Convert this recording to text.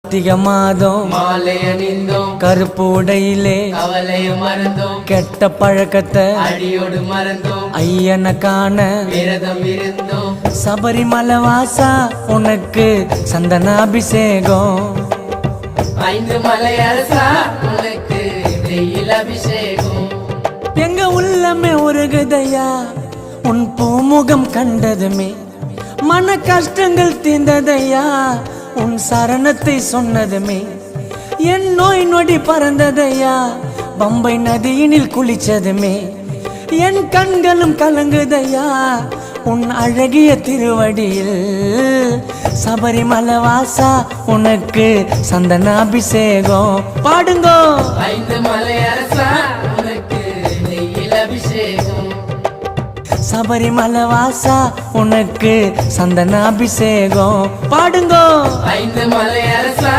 கார்த்திகை மாதம் மாலை அணிந்தோம், கருப்பு உடையிலே கவலையும் மறந்தோம், கெட்ட பழக்கத்தை அடியோடு மறந்தோம், ஐயனை காண விரதம் இருந்தோம். சபரிமலை வாசா உனக்கு சந்தனாபிஷேகம். 5 மலை அரசா உனக்கு வெயில் அபிஷேகம். எங்க உள்ளமே உருகுதையா உன் பூமுகம் கண்டதுமே, மன கஷ்டங்கள் தீர்ந்ததையா உன் சரணத்தை சொன்னதுமே, என் நோய் நொடி பறந்ததையா பம்பை நதியினில் குளிச்சதுமே, என் கண்களும் கலங்குதையா உன் அழகிய திருவடியில். சபரிமலை வாசா உனக்கு சந்தனாபிஷேகம். பாடுங்கோ. 5 மலை அரசா உனக்கு வெயில் அபிஷேகம். சபரிமலை வாசா உனக்கு சந்தனாபிஷேகம். பாடுங்கோ. 5 மலை அரசா